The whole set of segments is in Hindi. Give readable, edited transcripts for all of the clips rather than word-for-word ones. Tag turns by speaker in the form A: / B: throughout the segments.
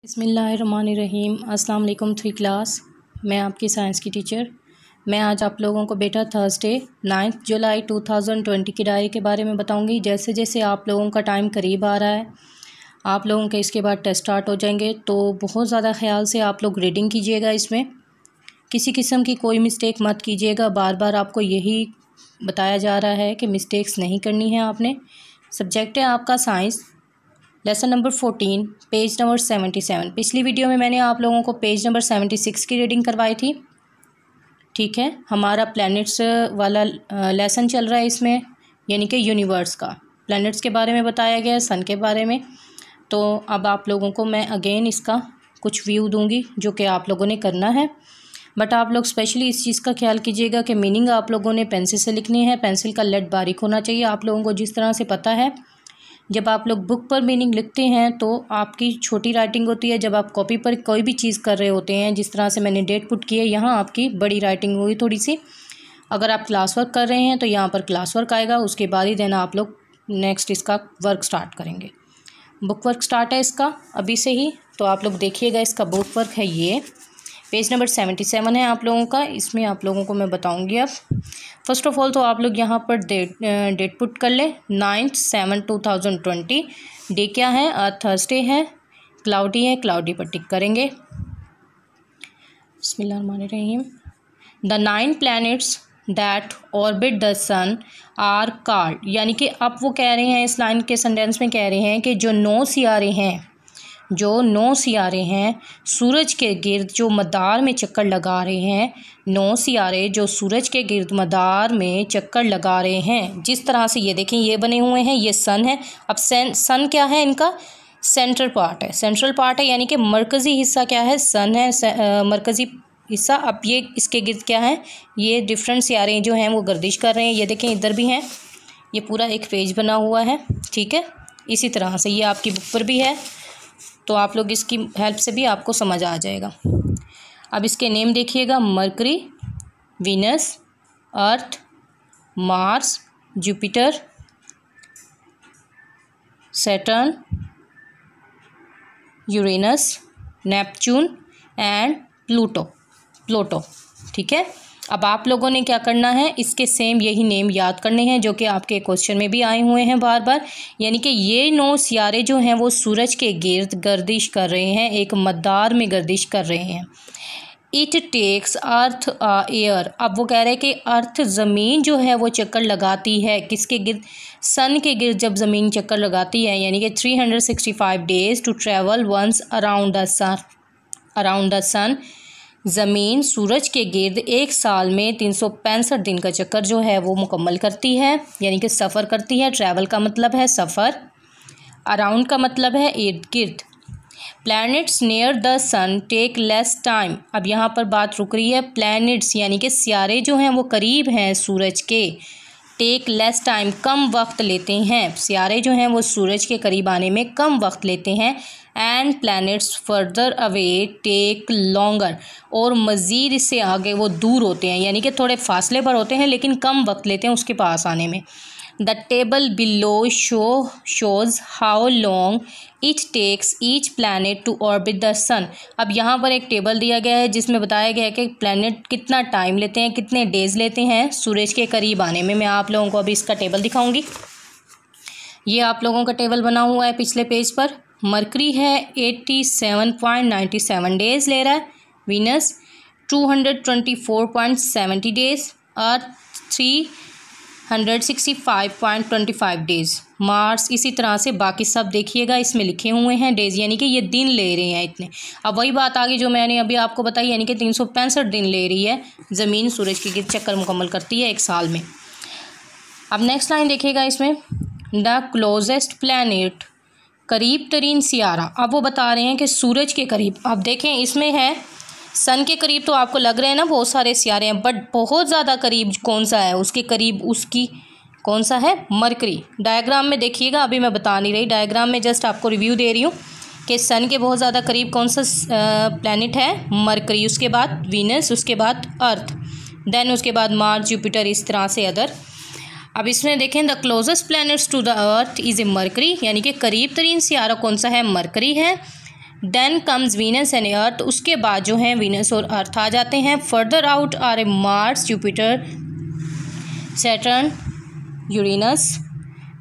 A: बिस्मिल्लाहिर्रहमानिर्रहीम। अस्सलाम वालेकुम 3 क्लास। मैं आपकी साइंस की टीचर। मैं आज आप लोगों को बेटा थर्सडे 9 जुलाई 2020 की डायरी के बारे में बताऊंगी। जैसे जैसे आप लोगों का टाइम करीब आ रहा है, आप लोगों के इसके बाद टेस्ट स्टार्ट हो जाएंगे, तो बहुत ज़्यादा ख्याल से आप लोग रीडिंग कीजिएगा। इसमें किसी किस्म की कोई मिस्टेक मत कीजिएगा। बार बार आपको यही बताया जा रहा है कि मिस्टेक्स नहीं करनी है आपने। सब्जेक्ट है आपका science, lesson number 14, page number 77। पिछली वीडियो में मैंने आप लोगों को पेज नंबर 76 की रीडिंग करवाई थी। ठीक है, हमारा प्लैनेट्स वाला लेसन चल रहा है इसमें, यानी कि यूनिवर्स का। प्लैनेट्स के बारे में बताया गया है, सन के बारे में। तो अब आप लोगों को मैं अगेन इसका कुछ व्यू दूंगी जो कि आप लोगों ने करना है। बट आप लोग स्पेशली इस चीज़ का ख्याल कीजिएगा कि मीनिंग आप लोगों ने पेंसिल से लिखनी है। पेंसिल का लेड बारीक होना चाहिए। आप लोगों को जिस तरह से पता है, जब आप लोग बुक पर मीनिंग लिखते हैं तो आपकी छोटी राइटिंग होती है। जब आप कॉपी पर कोई भी चीज़ कर रहे होते हैं, जिस तरह से मैंने डेट पुट की है, यहाँ आपकी बड़ी राइटिंग हुई थोड़ी सी। अगर आप क्लास वर्क कर रहे हैं तो यहाँ पर क्लास वर्क आएगा, उसके बाद ही देना आप लोग नेक्स्ट इसका वर्क स्टार्ट करेंगे। बुक वर्क स्टार्ट है इसका अभी से ही, तो आप लोग देखिएगा। इसका बुक वर्क है ये, पेज नंबर 77 है आप लोगों का। इसमें आप लोगों को मैं बताऊंगी। अब फर्स्ट ऑफ ऑल तो आप लोग यहाँ पर डेट पुट कर लें, 9/7/2020। डे क्या है? थर्सडे है, क्लाउडी है, क्लाउडी पर टिक करेंगे। बिस्मिल्लाहिर्रहमानिर्रहीम। The 9 planets that orbit the sun are called, यानी कि अब वो कह रहे हैं, इस लाइन के सेंटेंस में कह रहे हैं कि जो 9 सियारे हैं सूरज के गिर्द जो मदार में चक्कर लगा रहे हैं, 9 सियारे जो सूरज के गिर्द मदार में चक्कर लगा रहे हैं। जिस तरह से ये देखें, ये बने हुए हैं, ये सन है। अब सन क्या है? इनका सेंट्रल पार्ट है, यानी कि मरकज़ी हिस्सा क्या है? सन है, मरकज़ी हिस्सा। अब ये इसके गिर्द क्या है? ये डिफरेंट सियारे जो हैं वो गर्दिश कर रहे हैं। ये देखें, इधर भी हैं। ये पूरा एक पेज बना हुआ है। ठीक है, इसी तरह से ये आपकी बुक पर भी है, तो आप लोग इसकी हेल्प से भी आपको समझ आ जाएगा। अब इसके नेम देखिएगा, mercury, Venus, earth, Mars, Jupiter, Saturn, Uranus, Neptune and Pluto. ठीक है, अब आप लोगों ने क्या करना है, इसके सेम यही नेम याद करने हैं जो कि आपके क्वेश्चन में भी आए हुए हैं बार बार। यानी कि ये 9 सियारे जो हैं वो सूरज के गिर्द गर्दिश कर रहे हैं, एक मदार में गर्दिश कर रहे हैं। इट टेक्स अर्थ एयर, अब वो कह रहे हैं कि अर्थ ज़मीन जो है वो चक्कर लगाती है किसके गिर्द? सन के गिर्द जब ज़मीन चक्कर लगाती है, यानी कि 365 days to travel once around the sun. ज़मीन सूरज के गिर्द एक साल में 365 दिन का चक्कर जो है वो मुकम्मल करती है, यानी कि सफ़र करती है। ट्रैवल का मतलब है सफ़र, अराउंड का मतलब है इर्द गिर्द। Planets near the sun take less time, अब यहाँ पर बात रुक रही है। प्लैनेट्स यानी कि सियारे जो हैं वो करीब हैं सूरज के, टेक लेस टाइम कम वक्त लेते हैं। सियारे जो हैं वो सूरज के करीब आने में कम वक्त लेते हैं। And planets further away take longer, और मज़ीद इससे आगे वो दूर होते हैं, यानी कि थोड़े फासले पर होते हैं लेकिन कम वक्त लेते हैं उसके पास आने में। The table below shows how long it takes each planet to orbit the sun. अब यहाँ पर एक टेबल दिया गया है जिसमें बताया गया है कि प्लैनेट कितना टाइम लेते हैं, कितने डेज़ लेते हैं सूरज के करीब आने में। मैं आप लोगों को अभी इसका टेबल दिखाऊंगी। ये आप लोगों का टेबल बना हुआ है पिछले पेज पर। मरकरी है 87.97 डेज़ ले रहा है, वीनस 224.70 डेज़, अर्थ 365.25 डेज़, मार्स इसी तरह से। बाकी सब देखिएगा इसमें लिखे हुए हैं डेज़, यानी कि ये दिन ले रहे हैं इतने। अब वही बात आगे जो मैंने अभी आपको बताई, यानी कि 365 दिन ले रही है ज़मीन सूरज के गिर्द चक्कर मुकम्मल करती है एक साल में। अब नेक्स्ट लाइन देखिएगा इसमें, द क्लोजेस्ट प्लैनेट, करीब तरीन सियारा। अब वो बता रहे हैं कि सूरज के करीब, अब देखें इसमें है सन के करीब, तो आपको लग रहे हैं ना बहुत सारे सियारे हैं, बट बहुत ज़्यादा करीब कौन सा है? उसके करीब उसकी कौन सा है? मरकरी। डायग्राम में देखिएगा, अभी मैं बता नहीं रही, डायग्राम में जस्ट आपको रिव्यू दे रही हूँ कि सन के बहुत ज़्यादा करीब कौन सा प्लैनेट है? मरकरी, उसके बाद वीनस, उसके बाद अर्थ, देन उसके बाद मार्स, जुपिटर, इस तरह से अदर। अब इसमें देखें, the closest planets to the Earth is a Mercury, यानी कि करीब तरीन सियारा कौन सा है? मरकरी है। Then comes Venus and Earth, उसके बाद जो है वीनस और अर्थ आ जाते हैं। Further out are Mars, Jupiter, Saturn, Uranus,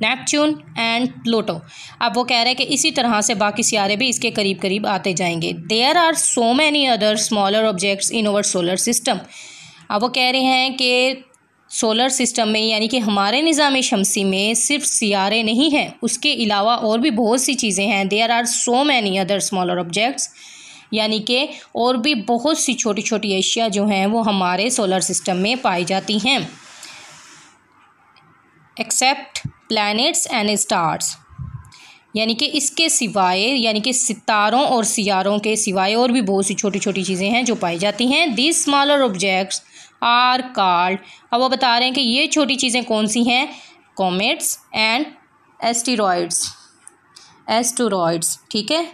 A: Neptune and Pluto. अब वो कह रहे हैं कि इसी तरह से बाकी सितारे भी इसके करीब करीब आते जाएंगे। There are so many other smaller objects in our solar system. अब वो कह रहे हैं कि सोलर सिस्टम में यानी कि हमारे निज़ाम शमसी में सिर्फ सितारे नहीं हैं, उसके अलावा और भी बहुत सी चीज़ें हैं। There are so many other smaller objects, यानी कि और भी बहुत सी छोटी छोटी अशिया जो हैं वो हमारे सोलर सिस्टम में पाई जाती हैं। एक्सेप्ट प्लैनेट्स एंड स्टार्स, यानी कि इसके सिवाय, यानी कि सितारों और सियारों के सिवाय और भी बहुत सी छोटी छोटी चीज़ें हैं जो पाई जाती हैं। This smaller objects are called, अब वो बता रहे हैं कि ये छोटी चीज़ें कौन सी हैं, कॉमेट्स एंड एस्टेरॉइड्स। एस्टेरॉइड्स, ठीक है,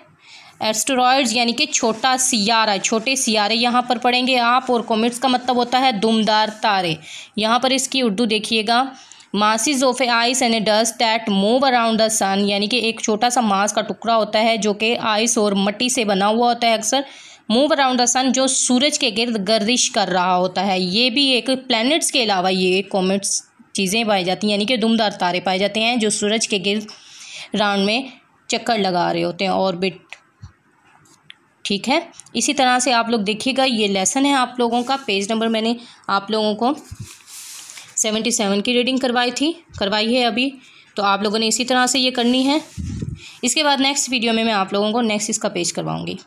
A: एस्टेरॉइड्स यानी कि छोटा सियारा, छोटे सियारे यहाँ पर पढ़ेंगे आप। और कॉमेट्स का मतलब होता है दुमदार तारे। यहाँ पर इसकी उर्दू देखिएगा, masses of a ice and a dust that move around the sun, यानी कि एक छोटा सा मास का टुकड़ा होता है जो कि आइस और मिट्टी से बना हुआ होता है अक्सर। मूव अराउंड द सन, जो सूरज के गिर्द गर्दिश कर रहा होता है। ये भी एक प्लैनेट्स के अलावा ये कॉमेट्स चीज़ें पाई जाती हैं, यानी कि दुमदार तारे पाए जाते हैं जो सूरज के गिर्द राउंड में चक्कर लगा रहे होते हैं, ऑर्बिट, ठीक है। इसी तरह से आप लोग देखिएगा, ये लेसन है आप लोगों का। पेज नंबर मैंने आप लोगों को 77 की रीडिंग करवाई है अभी, तो आप लोगों ने इसी तरह से ये करनी है। इसके बाद नेक्स्ट वीडियो में मैं आप लोगों को नेक्स्ट इसका पेज करवाऊंगी।